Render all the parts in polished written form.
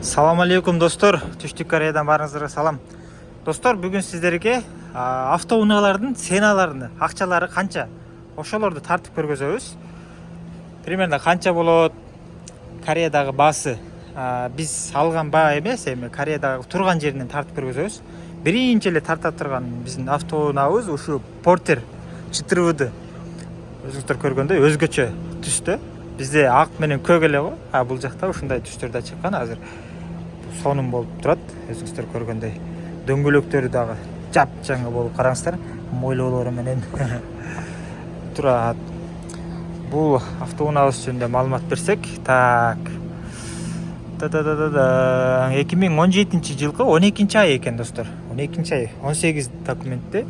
Салам алейкум достор, Түштүк Кореядан барыңыздарга салам. Достор, бүгүн сиздерге автоунаалардын ценаларыны, акчалары канча, ошолорду тартып көргөзөбүз. Примерно канча болот, Кореядагы баасы. Биз алган баа эмес, эми Кореядагы турган жеринен тартып көргөзөбүз. Биринчи эле тарта турган биздин автоунаабыз ушу Porter 4WD. Өзүңүздөр көргөндөй өзгөчө түстө. Бизде ак менен көк эле го. Бул жакта ушундай түстөрдө чыккан. Азыр сонун болуп турат. Өзүңүздөр көргөндөй дөңгөлөктөрү дагы жапжаңы болуп караңыздар. Мойлоолору менен турат. Бул автоунаабыз жөнүндө маалымат берсек, так. 2017 жылкы 12-ай экен достор. 12-ай, 18 документте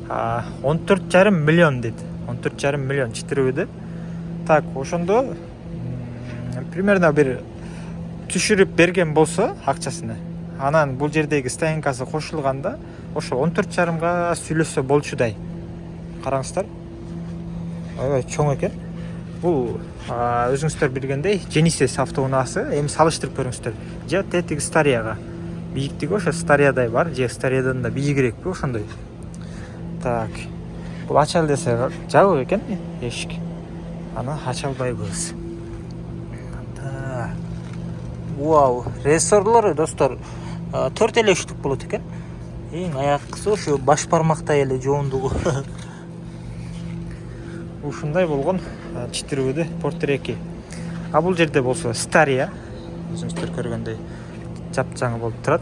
14,5 миллион дейт. 14,5 миллион 4WD. Так, ошондо примерно бир түшүрүп берген болсо акчасыны, анан бул жердеги стоянкасы кошулганда ошо 14,5га сүйлөсө болчудай. Караңыздар. Аябай чоң экен. Бул өзүңүздөр билгендей Genesis автоунаасы. Эми салыштырып көрүңүздөр. Же тетиги Старияга. Бийиктиги ошо Стариядай бар, же Стариядан да бийигирекпи ошондой. Так. Бул ачалы десе жабык экен эшик. Аны ача албайбыз. Вау, рессорлору достор 4 эле штук болот экен. Эң аякысы ошо баш бармактай эле жоондугу. Ушундай болгон 4WD Porter 2. Бул жерде болсо Стария, өзүңүздөр көргөндөй жапжаңы болуп турат.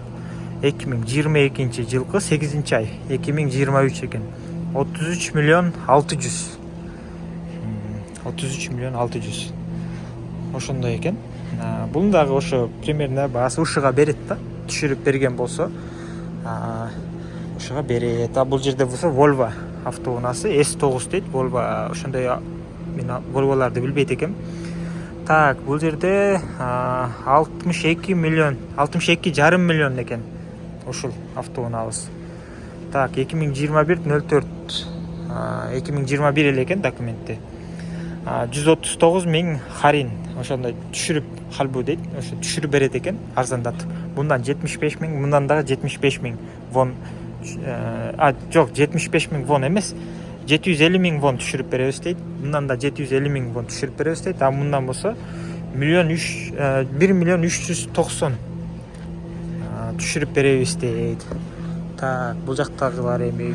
2022 жылкы 8-ай, 2023 экен. 33 миллион 600. 33 миллион 600. Ошондой экен. Бунун дагы ошо примерно баасы ушуга берет да. Түшүрүп берген болсо, ушуга берет. Бул жерде болсо Volvo автоунаасы S9 дейт. Volvo ошондой мен Volvo'ларды билбейт экем. Так, бул жерде 62 миллион, 62,5 миллион экен. Ушул автоунаабыз. Так, 2021-04 2021 эле экен документте. 139 миң харин, ошондой түшүрүп калбу дейт. Ошо түшүрүп берет экен, арзандатып. Мындан 75 миң, мындан дагы 75 миң вон. Жок, 75 миң вон эмес. 750 миң вон түшүрүп беребиз дейт. Мындан да 750 миң вон түшүрүп беребиз дейт. Мындан болсо 1 миллион 390 түшүрүп беребиз дейт. Так, бул жактагылар эми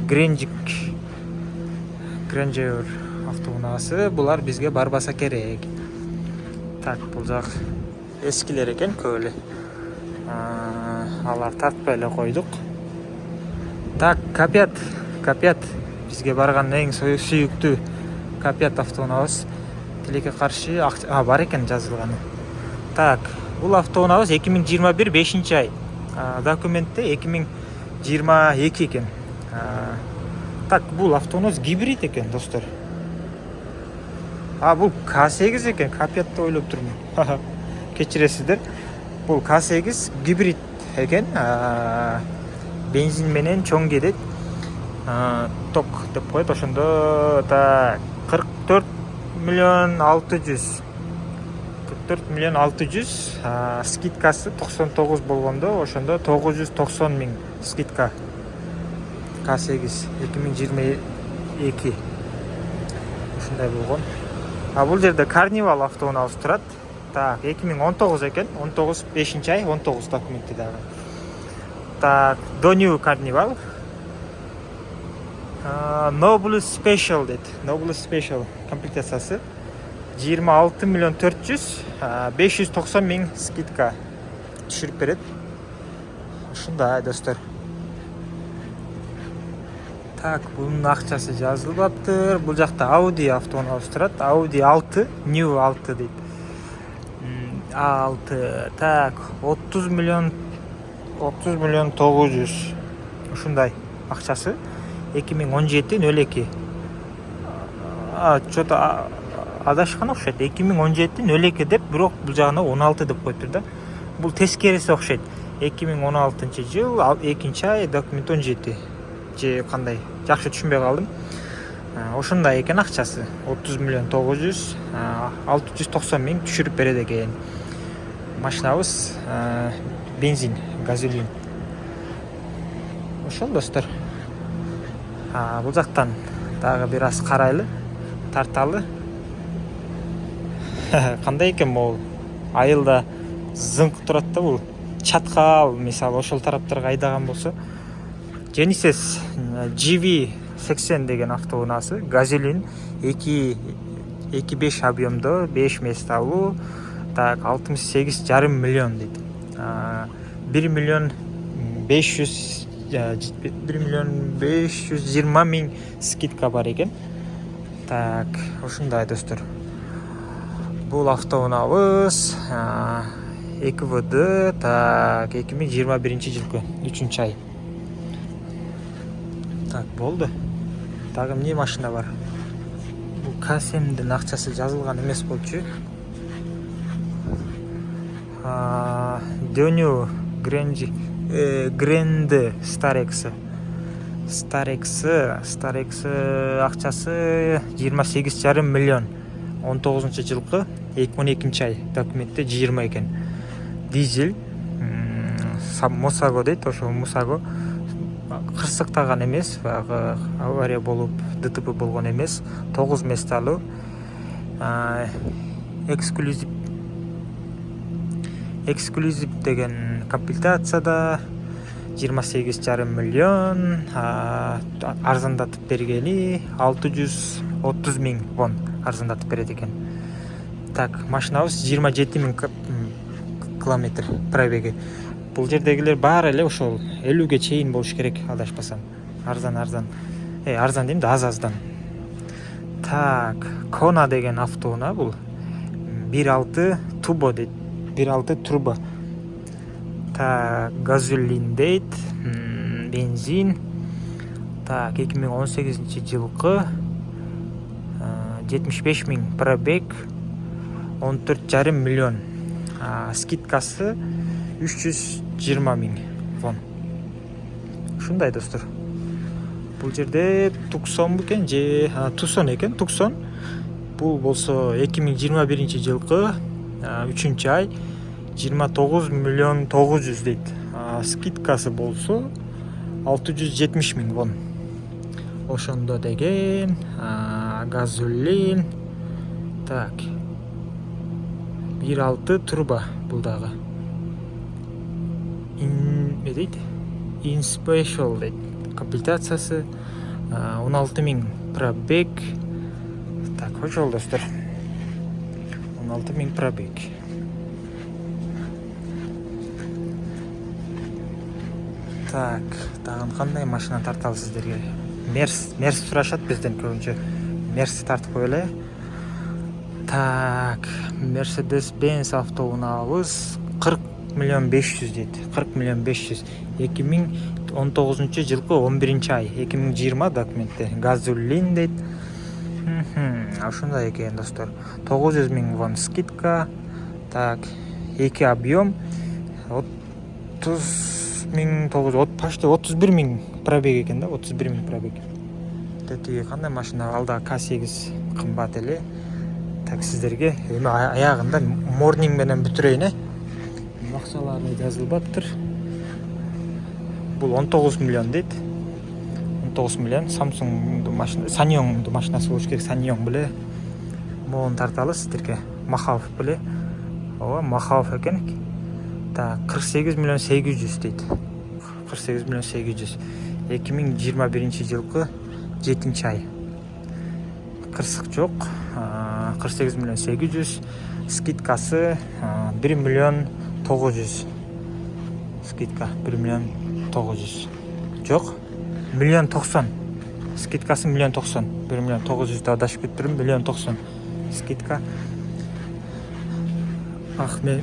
Granger автоунаасы, булар бизге барбаса керек. Так, бул жак эскилер экен көп эле. Алар тартпай эле койдук. Так, Капят бизге барган эң сүйүктүү Капят автоунаабыз. Тилекке каршы бар экен жазылганы. Так, бул автоунаабыз 2021 5-ай. Документте 2022 экен. Так, бул автоунаабыз гибрид экен достор. Бул K8 экен, Капятты ойлоп турмун. Кечиресиздер. Бул K8 гибрид экен. Бензин менен чоң кетет. Ток деп коет ошондо. Так, 44 миллион 600. 44 миллион 600. Скидкасы 99 болгондо, ошондо 990 миң скидка. K8 2022. Ушундай болгон. Бул жерде Carnival автоунаабыз турат. Так, 2019 экен, 19 5-ай, 19 документи дагы. Так, New Carnival. Noble Special дейт. Noble Special комплектациясы 26 миллион 400, 590 миң скидка түшүрүп берет. Ушундай достор. Так, bunun акчасы жазылбаптыр. Бул жакта Audi автоунаабыз турат. Audi 6, New 6 дейт. 6. Так, 30 миллион 900. Ушундай акчасы. 2017-02. Чото адашкан окшойт. 2017-02 деп, бирок бул жагына 16 деп коюптур да. Бул тескериси окшойт. 2016 жыл, 2-ай, документ 17. Же кандай, жакшы түшүнбөй калдым. Ошондой экен акчасы. 30 миллион 900, 690 миң түшүрүп берет экен. машинабыз бензин, газолин. Ошол достор. Бул жактан дагы бир аз карайлы, тарталы. Кандай экен бул? Айылда зыңк турат да бул. Чаткал, мисалы, ошол тараптарга айдаган болсо. Genesis GV80 деген автоунаасы, газолин 2.5 объемдо, 5 месталуу, так 68,5 миллион дейт. 1 миллион 520 миң скидка бар экен. Так, ушундай достор. Бул автоунаабыз 2ВД, так 2021 жылкы 3 ай. Так, болду. Дагы эмне машина бар? Бул Касемдин акчасы жазылган эмес болчу. Дөнү Гренде Старексы акчасы 28,5 миллион. 19 жылкы 2012 ай. Документте 20 экен. Дизель Мосаго дейт, ошо Мосаго. Кырсыктаган эмес, баягы авария болуп, ДТП болгон эмес. 9 месталуу. Эксклюзив деген комплектацияда 28,5 миллион, арзандатып бергени 630 миң вон арзандатып берет экен. Так, машинабыз 27 миң километр пробеги. Бул жердегилер баары эле ошол 50ге чейин болуш керек, адашпасам. Арзан дейм да, аз-аздан. Так, Kona деген автоунаа бул 1.6 турбо дейт. 1.6 турбо. Так, газолин дейт, бензин. Так, 2018 жылкы 75 миң пробег, 14,5 миллион. Скидкасы 320 миң вон. Ушундай достор. Бул жерде Tucson экен же Tucson экен, Tucson. Бул болсо 2021 жылкы 3 ай 29 миллион 900 дейт. Скидкасы болсо 670 миң вон. Ошондо деген газолин. Так, 1.6 турбо бул дагы. In Special дейт. Комплектациясы 16 миң пробег. Так, ошол достор. 16 миң пробег. Так, дагы кандай машина тарталы сиздерге? Мерс сурашат бизден көбүнчө. Мерс тартып коелу. Так, Mercedes-Benz автоунаабыз 40 миллион 500 дейт. 40 миллион 500. 2019 жылкы 11 ай. 2020 документте. Газолин дейт. Ошондой экен достор. 900 миң вон скидка. Так, 2 объем 30 миң 900, почти 31 миң пробег экен да, 31 миң пробег. Тетиги кандай машина? Алда K8 кымбат эле. Так, сиздерге эми аягында morning менен бүтүрөйүн, акчалары жазылбаптыр. Бул 19 миллион дейт. 19 миллион. Samsung'дун машина, Sanyong'дун машинасы болуш керек. Sanyong беле. Моун тарталы сиздерге. Махав беле. Ооба, Махав экен. Так, 48 миллион 800 дейт. 48 миллион 800. 2021 жылкы 7 ай. Кырсык жок. 48 миллион 800. Скидкасы 1 миллион 900. Скидка 1 миллион 900. Жок, миллион 90. Скидкасы миллион 90. 1 миллион 900 да адашып кеттирим, миллион 90. Скидка. Мен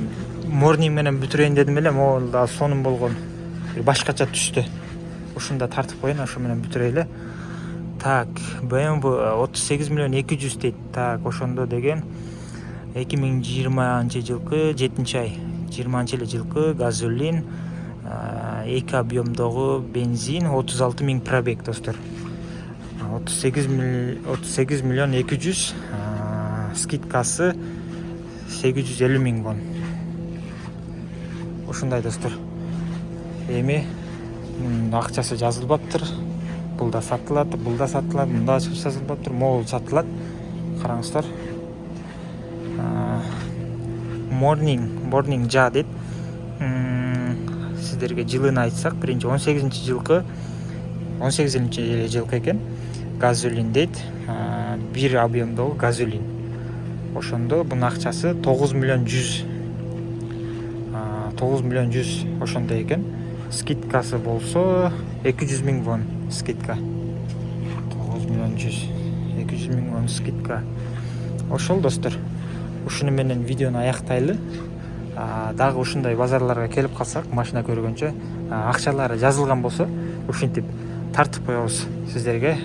morning менен бүтүрөйүн дедим эле, могул да сонун болгон. Бир башкача түштү. Ушунда тартып коеюн, ошо менен бүтүрөйлү. Так, BMW 38 миллион 200 дейт. Так, ошондо деген 2020 жылкы 7 ай. 20 эле жылкы газолин, 2 объемдогу бензин, 36 миң пробег достор. 38 миллион 200, скидкасы 850 миң вон. ушундай достор. Эми акчасы жазылбаптыр. Бул да сатылат, мында ачып жазылбаптыр. Могул сатылат. Караңыздар. Morning жа дейт. Сиздерге жылын айтсак, биринчи 18-жылкы экен. Газолин дейт. Бир объемдогу газолин. Ошондо бунун акчасы 9 миллион 100. 9 миллион 100 ошондой экен. Скидкасы болсо 200 миң вон скидка. 9 миллион 100. 200 миң вон скидка. Ошол достор. Ушуну менен видеону аяктайлы. Дагы ушундай базарларга келип калсак, машина көргөнчө акчалары жазылган болсо, ушинтип тартып коебуз сиздерге,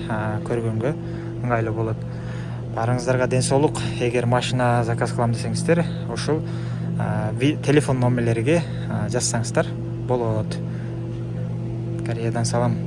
көргөнгө ыңгайлуу болот. Барыңыздарга ден соолук. Эгер машина заказ кылам десеңиздер, ошол телефон номерлерге жазсаңыздар болот. Кореядан салам.